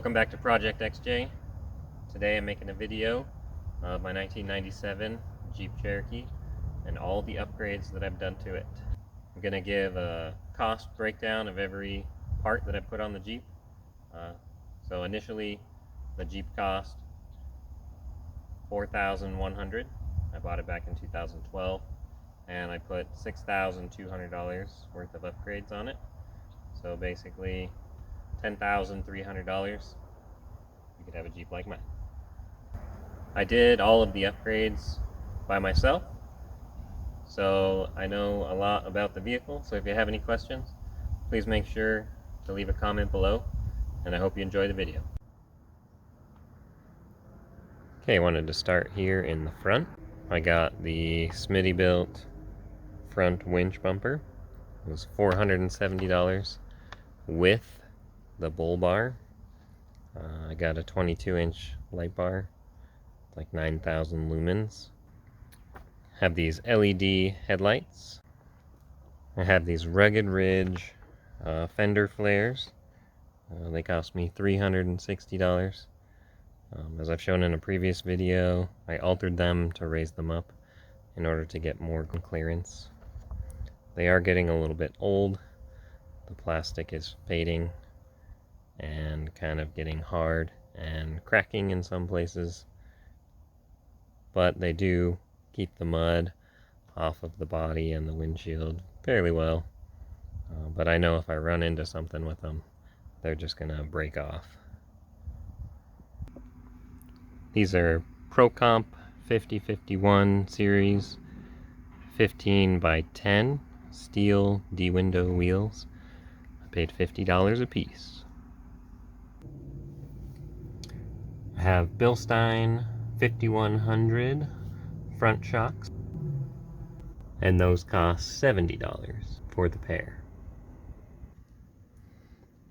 Welcome back to Project XJ. Today I'm making a video of my 1997 Jeep Cherokee and all the upgrades that I've done to it. I'm going to give a cost breakdown of every part that I put on the Jeep. So initially the Jeep cost $4,100. I bought it back in 2012 and I put $6,200 worth of upgrades on it. So basically $10,300, you could have a Jeep like mine. I did all of the upgrades by myself, so I know a lot about the vehicle. So if you have any questions, please make sure to leave a comment below, and I hope you enjoy the video. Okay, I wanted to start here in the front. I got the SmittyBilt front winch bumper. It was $470 with the bull bar. I got a 22-inch light bar, like 9,000 lumens. Have these LED headlights. I have these Rugged Ridge Fender Flares. They cost me $360. As I've shown in a previous video, I altered them to raise them up in order to get more clearance. They are getting a little bit old. The plastic is fading and kind of getting hard and cracking in some places, but they do keep the mud off of the body and the windshield fairly well. But I know if I run into something with them, they're just gonna break off. These are ProComp 5051 series 15 by 10 steel D-window wheels. I paid $50 a piece. I have Bilstein 5100 front shocks, and those cost $70 for the pair.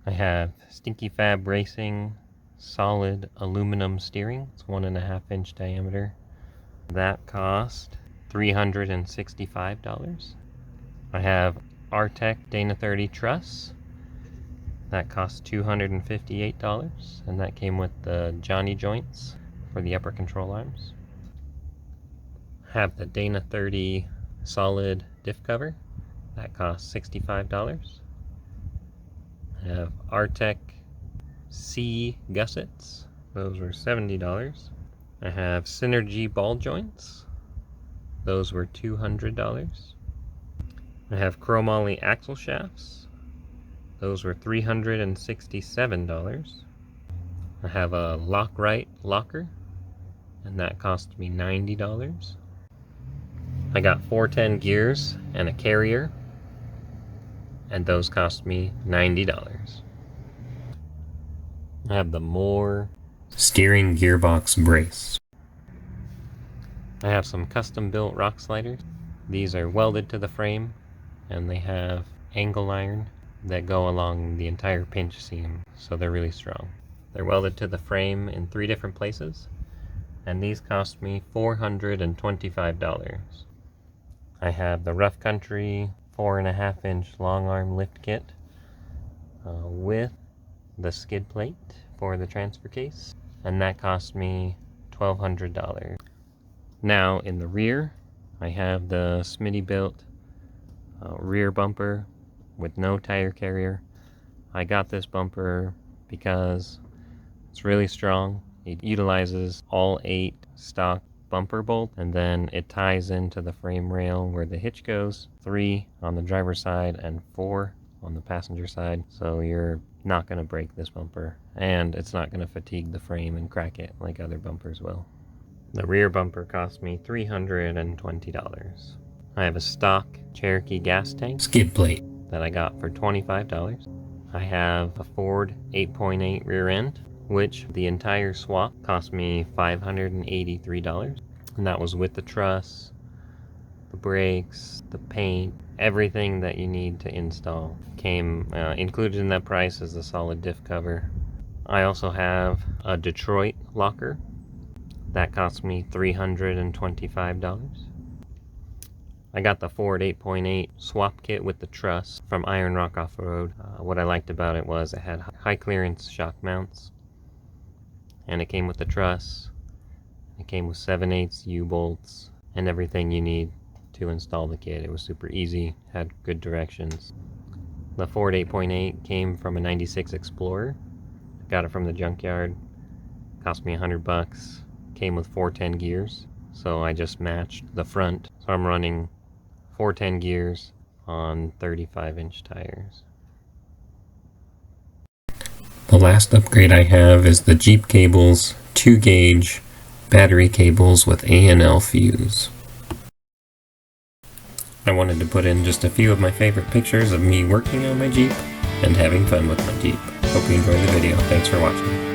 I have Stinky Fab Racing solid aluminum steering. It's 1.5 inch diameter. That cost $365. I have Artec Dana 30 Truss. That cost $258, and that came with the Johnny joints for the upper control arms. Have the Dana 30 solid diff cover. That cost $65. Have Artec C gussets. Those were $70. I have Synergy ball joints. Those were $200. I have Chromoly axle shafts. Those were $367. I have a Lock-Right locker, and that cost me $90. I got 410 gears and a carrier, and those cost me $90. I have the Moore steering gearbox brace. I have some custom built rock sliders. These are welded to the frame, and they have angle iron that go along the entire pinch seam, so they're really strong. They're welded to the frame in 3 different places, and these cost me $425. I have the Rough Country 4.5 inch long arm lift kit with the skid plate for the transfer case, and that cost me $1,200. Now in the rear, I have the SmittyBilt rear bumper with no tire carrier. I got this bumper because it's really strong. It utilizes all 8 stock bumper bolts, and then it ties into the frame rail where the hitch goes. 3 on the driver's side and 4 on the passenger side. So you're not going to break this bumper, and it's not going to fatigue the frame and crack it like other bumpers will. The rear bumper cost me $320. I have a stock Cherokee gas tank skid plate that I got for $25. I have a Ford 8.8 rear end, which the entire swap cost me $583, and that was with the truss, the brakes, the paint, everything that you need to install came included in that price as the solid diff cover. I also have a Detroit locker that cost me $325. I got the Ford 8.8 swap kit with the truss from Iron Rock Off-Road. What I liked about it was it had high clearance shock mounts, and it came with the truss. It came with 7/8 U-bolts and everything you need to install the kit. It was super easy, had good directions. The Ford 8.8 came from a 96 Explorer. Got it from the junkyard. Cost me $100. Came with 410 gears, so I just matched the front. So I'm running 410 gears on 35-inch tires. The last upgrade I have is the Jeep cables 2-gauge battery cables with A&L fuse. I wanted to put in just a few of my favorite pictures of me working on my Jeep and having fun with my Jeep. Hope you enjoyed the video. Thanks for watching.